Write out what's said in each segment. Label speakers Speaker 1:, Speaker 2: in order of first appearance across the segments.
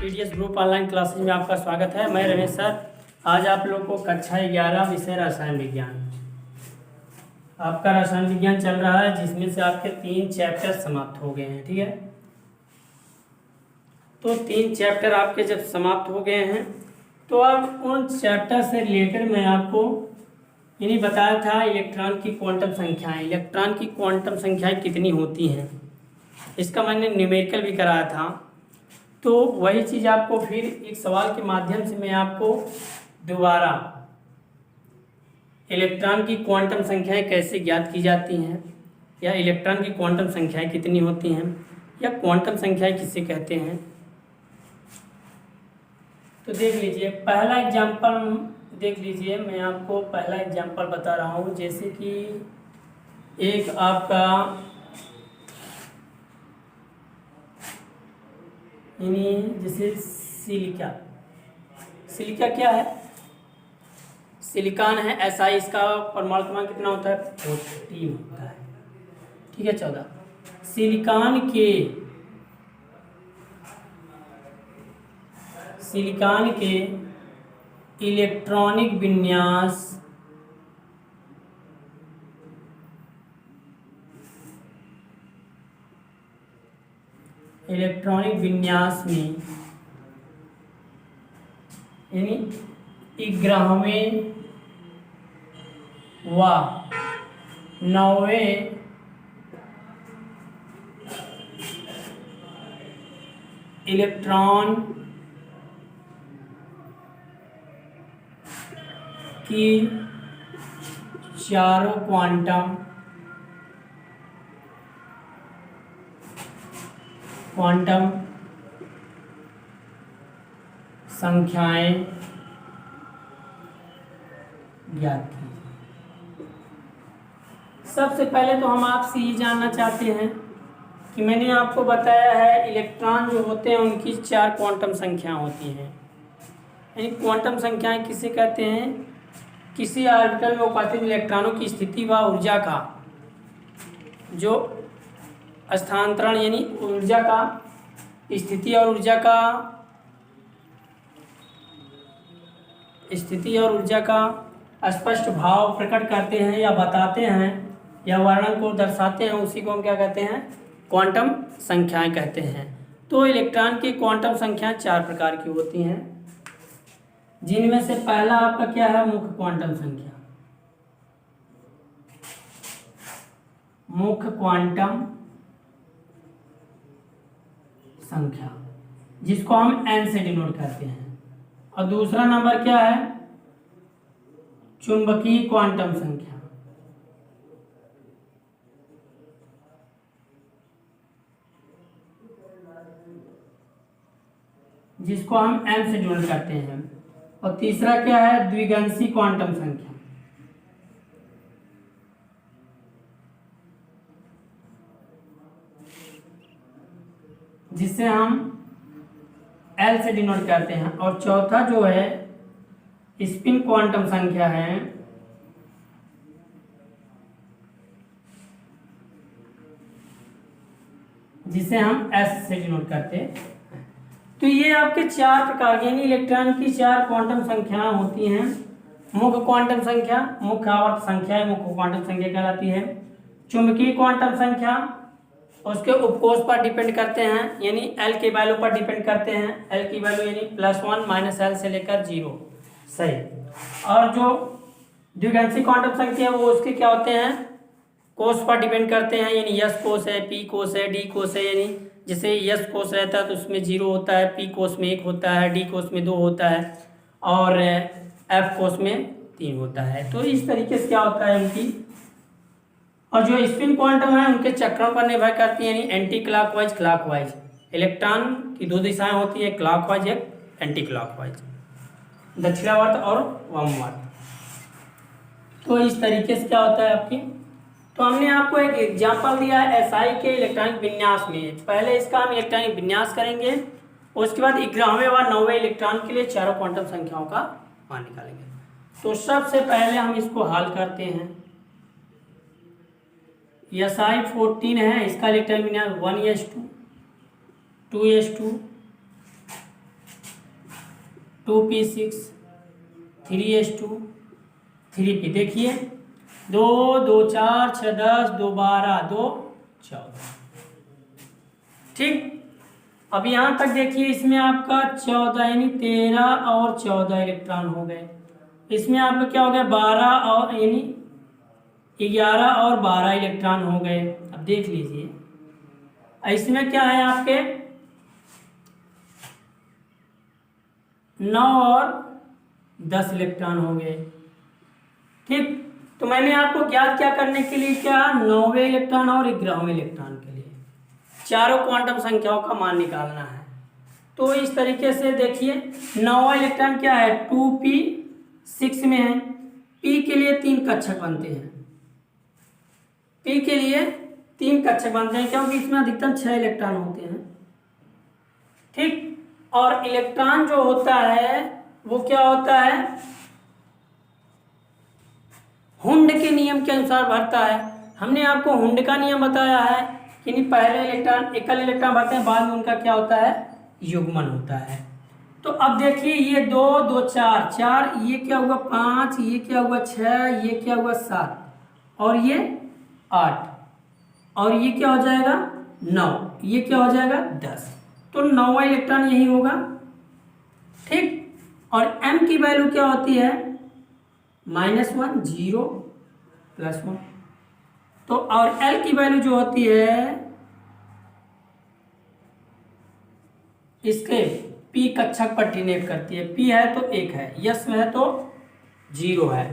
Speaker 1: PDS group online classes में आपका स्वागत है। मैं रमेश सर। आज आप लोग को कक्षा 11 विषय रसायन विज्ञान, आपका रसायन विज्ञान चल रहा है, जिसमें से आपके 3 चैप्टर समाप्त हो गए हैं। ठीक है, तो 3 चैप्टर आपके जब समाप्त हो गए हैं तो अब उन चैप्टर से रिलेटेड मैं आपको इन्हीं बताया था इलेक्ट्रॉन की क्वांटम संख्याएं। इलेक्ट्रॉन की क्वांटम संख्याएं कितनी होती हैं, इसका मैंने न्यूमेरिकल भी कराया था। तो वही चीज़ आपको फिर एक सवाल के माध्यम से मैं आपको दोबारा इलेक्ट्रॉन की क्वांटम संख्याएं कैसे ज्ञात की जाती हैं, या इलेक्ट्रॉन की क्वांटम संख्याएं कितनी होती हैं, या क्वांटम संख्याएं किसे कहते हैं, तो देख लीजिए। पहला एग्जाम्पल देख लीजिए, मैं आपको पहला एग्जाम्पल बता रहा हूँ। जैसे कि एक आपका जैसे सिलिका क्या है, सिलिकॉन है। SI इसका परमाणु क्रमांक कितना होता है, 14 होता है। ठीक है, 14। सिलिकॉन के इलेक्ट्रॉनिक विन्यास में यानी 11वें व 9वें इलेक्ट्रॉन की चारों क्वांटम संख्याएं ज्ञात कीजिए। सबसे पहले तो हम आपसे ये जानना चाहते हैं कि मैंने आपको बताया है इलेक्ट्रॉन जो होते हैं उनकी 4 क्वांटम संख्याएं होती हैं। यानी क्वांटम संख्याएं किसे कहते हैं, किसी ऑर्बिटल में उपस्थित इलेक्ट्रॉनों की स्थिति व ऊर्जा का जो स्थानांतरण, यानी ऊर्जा का स्थिति और ऊर्जा का स्पष्ट भाव प्रकट करते हैं या बताते हैं या वर्णन को दर्शाते हैं, उसी को हम क्या कहते हैं, क्वांटम संख्याएं कहते हैं। तो इलेक्ट्रॉन की क्वांटम संख्याएं 4 प्रकार की होती हैं, जिनमें से पहला आपका क्या है, मुख्य क्वांटम संख्या। मुख्य क्वांटम संख्या जिसको हम n से डिनोट करते हैं। और दूसरा नंबर क्या है, चुंबकीय क्वांटम संख्या। जिसको हम m से डिनोट करते हैं। और तीसरा क्या है, द्विगंशी क्वांटम संख्या। जिसे हम L से डिनोट करते हैं। और चौथा जो है स्पिन क्वांटम संख्या है, जिसे हम S से डिनोट करते हैं। तो ये आपके 4 प्रकार के, यानी इलेक्ट्रॉन की 4 क्वांटम संख्याएं होती हैं। मुख्य क्वांटम संख्या, मुख्य आवर्त संख्या मुख्य क्वांटम संख्या कहलाती है। चुंबकीय क्वांटम संख्या उसके उपकोष पर डिपेंड करते हैं, यानी L की वैल्यू पर डिपेंड करते हैं। L की वैल्यू यानी +1 -L से लेकर 0, सही। और जो द्विगंशी क्वांटम संख्या है वो उसके क्या होते हैं, कोष पर डिपेंड करते हैं, यानी S कोष है, P कोष है, D कोष है। यानी जैसे S कोष रहता है तो उसमें 0 होता है, P कोष में 1 होता है, D कोष में 2 होता है, और F कोष में 3 होता है। तो इस तरीके से क्या होता है उनकी। और जो स्पिन क्वांटम है उनके चक्रण पर निर्भर करती है, यानी एंटी क्लॉकवाइज, क्लॉकवाइज। इलेक्ट्रॉन की 2 दिशाएं होती है, क्लॉकवाइज एक एंटी क्लॉकवाइज, दक्षिणावर्त और वामावर्त। तो इस तरीके से क्या होता है आपकी। तो हमने आपको एक एग्जांपल दिया है SI के इलेक्ट्रॉनिक विन्यास में। पहले इसका हम इलेक्ट्रॉनिक विन्यास करेंगे, उसके बाद 11वें व 9वें इलेक्ट्रॉन के लिए चारों क्वांटम संख्याओं का मान निकालेंगे। तो सबसे पहले हम इसको हल करते हैं। SI14 है, इसका इलेक्ट्रॉनिक विन्यास 1s2 2s2 2p6 3s2 3p। देखिए 2 2 4 6 10 2 12 2 14। ठीक, अब यहाँ तक देखिए इसमें आपका 14 यानी 13 और 14 इलेक्ट्रॉन हो गए। इसमें आपका क्या हो गया 12 और यानी 11 और 12 इलेक्ट्रॉन हो गए। अब देख लीजिए इसमें क्या है आपके 9 और 10 इलेक्ट्रॉन हो गए। ठीक, तो मैंने आपको ज्ञात क्या करने के लिए क्या 9वें इलेक्ट्रॉन और 11वें इलेक्ट्रॉन के लिए चारों क्वांटम संख्याओं का मान निकालना है। तो इस तरीके से देखिए 9वां इलेक्ट्रॉन क्या है 2p6 में है। p के लिए 3 कक्षक बनते हैं, p के लिए 3 कक्षक बनते हैं क्योंकि इसमें अधिकतम 6 इलेक्ट्रॉन होते हैं। ठीक, और इलेक्ट्रॉन जो होता है वो क्या होता है हुंड के नियम के अनुसार भरता है। हमने आपको हुंड का नियम बताया है कि नहीं, पहले इलेक्ट्रॉन एकल इलेक्ट्रॉन भरते हैं, बाद में उनका क्या होता है युग्मन होता है। तो अब देखिए ये 2 2 4 4, ये क्या हुआ 5, ये क्या हुआ 6, ये क्या हुआ 7 और ये 8 और ये क्या हो जाएगा 9, ये क्या हो जाएगा 10। तो 9वां इलेक्ट्रॉन यही होगा। ठीक, और m की वैल्यू क्या होती है -1 0 +1। तो और l की वैल्यू जो होती है इसके p कक्षक पर ट्रिनेट करती है। p है तो 1 है, यस में है तो 0 है।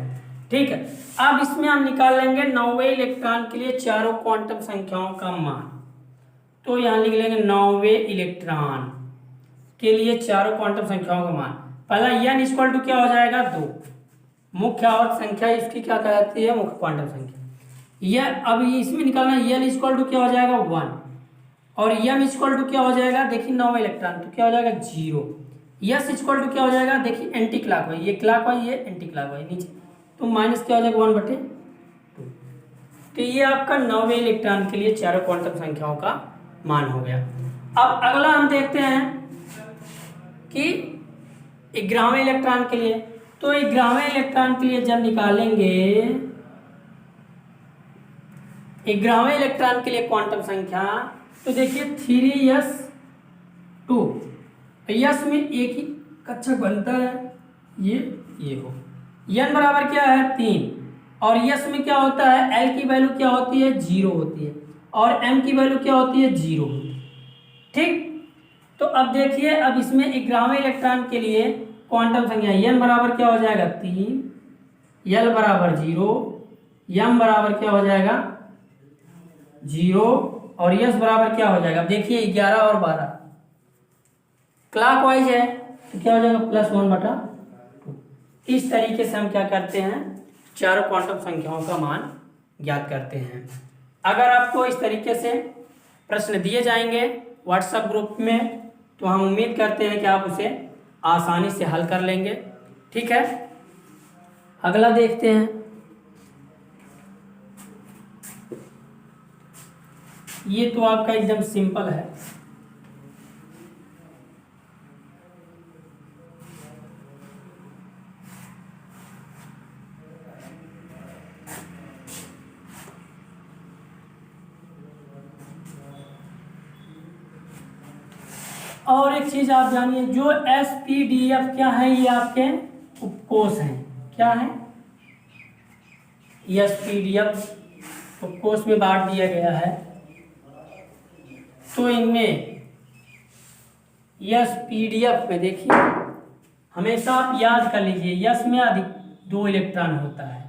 Speaker 1: ठीक है, अब इसमें हम निकाल लेंगे 9वें इलेक्ट्रॉन के लिए चारों क्वांटम संख्याओं का मान। तो यहाँ लिख लेंगे 9वें इलेक्ट्रॉन के लिए चारों क्वांटम संख्याओं का मान। पहला n इक्वल टू क्या हो जाएगा 2, मुख्य आवर्त संख्या इसकी क्या कहलाती है मुख्य क्वांटम संख्या। यह अब इसमें निकालना n इक्वल टू क्या हो जाएगा 1 और m इक्वल टू क्या हो जाएगा देखिए 9वां इलेक्ट्रॉन तो क्या हो जाएगा 0। s इक्वल टू क्या हो जाएगा देखिए एंटी क्लॉकवाइज, ये क्लॉकवाइज ये एंटी क्लॉकवाइज नीचे, तो माइनस क्या हो जाएगा 1/2। तो ये आपका 9वें इलेक्ट्रॉन के लिए चारों क्वांटम संख्याओं का मान हो गया। अब अगला हम देखते हैं कि 11वें इलेक्ट्रॉन के लिए। तो 11वें इलेक्ट्रॉन के लिए जब निकालेंगे 11वें इलेक्ट्रॉन के लिए क्वांटम संख्या तो देखिए 3s2, यस में एक ही कक्षक बनता है ये हो। n बराबर क्या है 3 और यस में क्या होता है l की वैल्यू क्या होती है 0 होती है और m की वैल्यू क्या होती है 0 होती है। ठीक, तो अब देखिए अब इसमें 11वें इलेक्ट्रॉन के लिए क्वांटम संख्या n बराबर क्या हो जाएगा 3, l बराबर 0, m बराबर क्या हो जाएगा 0 और s बराबर क्या हो जाएगा। अब देखिए 11 और 12 क्लॉकवाइज है तो क्या हो जाएगा +1/2। इस तरीके से हम क्या करते हैं चारों क्वांटम संख्याओं का मान ज्ञात करते हैं। अगर आपको इस तरीके से प्रश्न दिए जाएंगे व्हाट्सएप ग्रुप में तो हम उम्मीद करते हैं कि आप उसे आसानी से हल कर लेंगे। ठीक है, अगला देखते हैं। ये तो आपका एकदम सिंपल है। और एक चीज आप जानिए जो SPDF क्या है, ये आपके उपकोष हैं। क्या है SPDF उपकोष में बांट दिया गया है। तो इनमें SPDF में देखिए हमेशा आप याद कर लीजिए यस में अधिक 2 इलेक्ट्रॉन होता है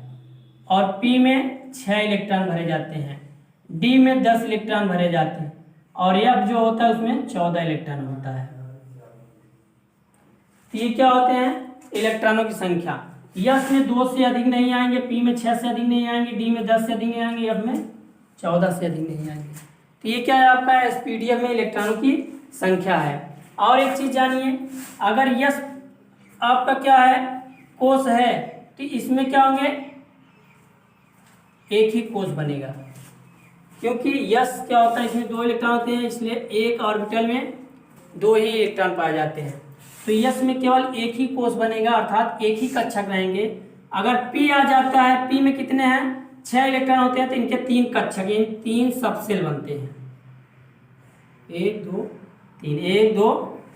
Speaker 1: और P में 6 इलेक्ट्रॉन भरे जाते हैं, D में 10 इलेक्ट्रॉन भरे जाते हैं और F जो होता है उसमें 14 इलेक्ट्रॉन होता है। तो ये क्या होते हैं इलेक्ट्रॉनों की संख्या। यस में 2 से अधिक नहीं आएंगे, P में 6 से अधिक नहीं आएंगे, D में 10 से अधिक नहीं आएंगे, F में 14 से अधिक नहीं आएंगे। तो ये क्या है आपका SPDF में इलेक्ट्रॉनों की संख्या है। और एक चीज जानिए अगर यस आपका क्या है कोष है तो इसमें क्या होंगे एक ही कोष बनेगा, क्योंकि यस क्या होता है इसमें 2 इलेक्ट्रॉन होते हैं इसलिए एक ऑर्बिटल में 2 ही इलेक्ट्रॉन पाए जाते हैं। तो यस में केवल एक ही कोष बनेगा, अर्थात एक ही कक्षक रहेंगे। अगर पी आ जाता है, पी में कितने हैं, 6 इलेक्ट्रॉन होते हैं, तो इनके 3 कक्षक, इन 3 सबसेल बनते हैं। 1 2 3, 1 2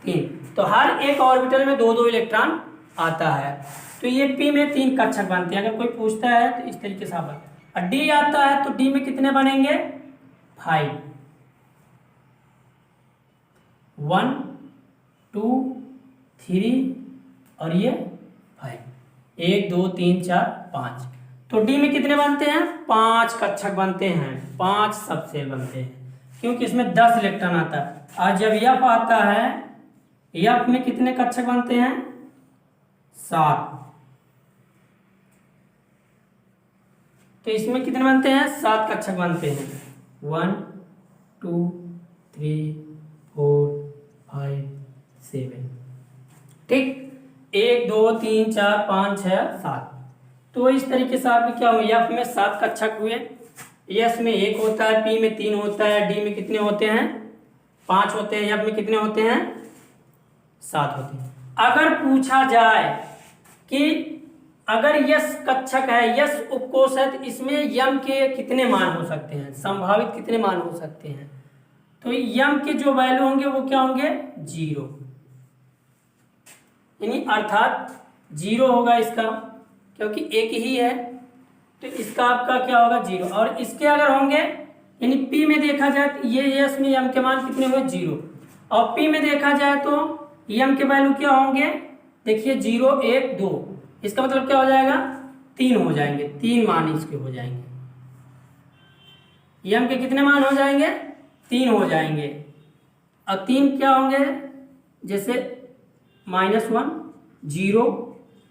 Speaker 1: 3, तो हर एक ऑर्बिटल में 2 इलेक्ट्रॉन आता है। तो ये पी में 3 कक्षक बनते हैं। अगर कोई पूछता है तो इस तरीके से आप, और डी आता है तो डी में कितने बनेंगे, 5, 1 2 3 और ये 5, 1 2 3 4 5। तो डी में कितने बनते हैं, 5 कक्षक बनते हैं, 5 सबसेल बनते हैं, क्योंकि इसमें 10 इलेक्ट्रॉन आता है। और जब यफ आता है, यफ में कितने कक्षक बनते हैं, 7। तो इसमें कितने बनते हैं, 7 कक्षक बनते हैं, 1 2 3 4 5 7। ठीक, 1 2 3 4 5 6 7। तो इस तरीके से आपके क्या हुए, एफ में 7 कक्षक हुए, एस में 1 होता है, पी में 3 होता है, डी में कितने होते हैं, 5 होते हैं, एफ में कितने होते हैं, 7 होते हैं। अगर पूछा जाए कि अगर यस कक्षक है, यस उपकोष है, तो इसमें यम के कितने मान हो सकते हैं, संभावित कितने मान हो सकते हैं, तो यम के जो वैल्यू होंगे वो क्या होंगे, 0, यानी अर्थात 0 होगा इसका, क्योंकि एक ही है, तो इसका आपका क्या होगा, 0। और इसके अगर होंगे, यानी पी में देखा जाए तो ये यस में यम के मान कितने हुए, 0, और पी में देखा जाए तो यम के वैल्यू क्या होंगे, देखिए 0 1 2, इसका मतलब क्या हो जाएगा, 3 हो जाएंगे, 3 मान इसके हो जाएंगे, यम के कितने मान हो जाएंगे, 3 हो जाएंगे। और 3 क्या होंगे, जैसे -1 0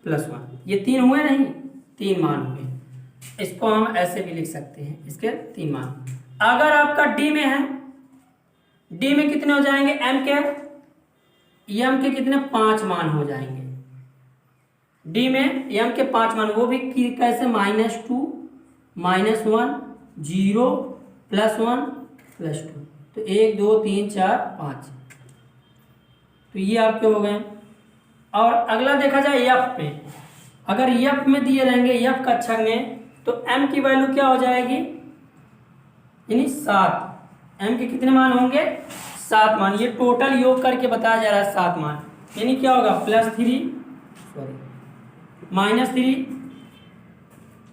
Speaker 1: +1, ये 3 हुए नहीं, 3 मान हुए। इसको हम ऐसे भी लिख सकते हैं, इसके 3 मान। अगर आपका डी में है, डी में कितने हो जाएंगे, एम के, एम के कितने, 5 मान हो जाएंगे। डी में एम के 5 मान, वो भी कैसे, -2 -1 0 +1 +2, तो 1 2 3 4 5, तो ये आपके हो गए। और अगला देखा जाए एफ में, अगर एफ में दिए रहेंगे, एफ कक्षक में, तो एम की वैल्यू क्या हो जाएगी, यानी 7, एम के कितने मान होंगे, 7 मान। ये टोटल योग करके बताया जा रहा है, 7 मान, यानी क्या होगा, +3 -3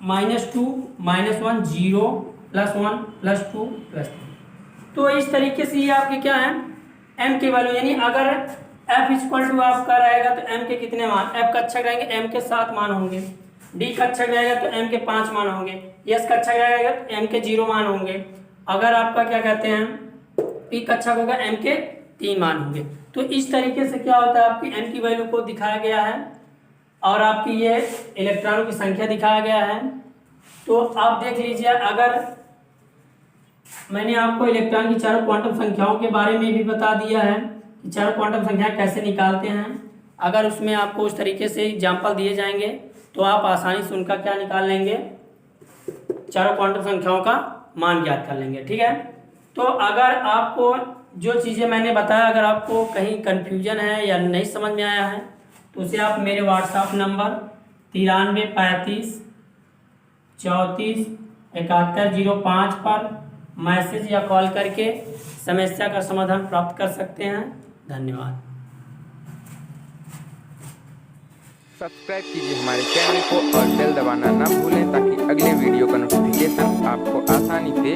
Speaker 1: -2 -1 0 +1 +2 +3। तो इस तरीके से ये आपके क्या है, एम के वैल्यू, यानी अगर F = आपका रहेगा तो m के कितने मान, F कक्षक रहेंगे, m के 7 मान होंगे, D कक्षक रहेगा तो m के 5 मान होंगे, S कक्षक रहेगा तो m के 0 मान होंगे, अगर आपका क्या कहते हैं P कक्षक होगा m के 3 मान होंगे। तो इस तरीके से क्या होता है, आपकी m की वैल्यू को दिखाया गया है और आपकी ये इलेक्ट्रॉनों की संख्या दिखाया गया है। तो आप देख लीजिए, अगर मैंने आपको इलेक्ट्रॉन की 4 क्वांटम संख्याओं के बारे में भी बता दिया है कि 4 क्वांटम संख्या कैसे निकालते हैं, अगर उसमें आपको उस तरीके से एग्जाम्पल दिए जाएंगे तो आप आसानी से उनका क्या निकाल लेंगे, 4 क्वांटम संख्याओं का मान ज्ञात कर लेंगे। ठीक है, तो अगर आपको जो चीज़ें मैंने बताया, अगर आपको कहीं कन्फ्यूजन है या नहीं समझ में आया है, तो उसे आप मेरे व्हाट्सएप नंबर 93 35 34 71 05 पर मैसेज या कॉल करके समस्या का समाधान प्राप्त कर सकते हैं। धन्यवाद।
Speaker 2: सब्सक्राइब कीजिए हमारे चैनल को और बेल दबाना ना भूलें, ताकि अगले वीडियो का नोटिफिकेशन आपको आसानी से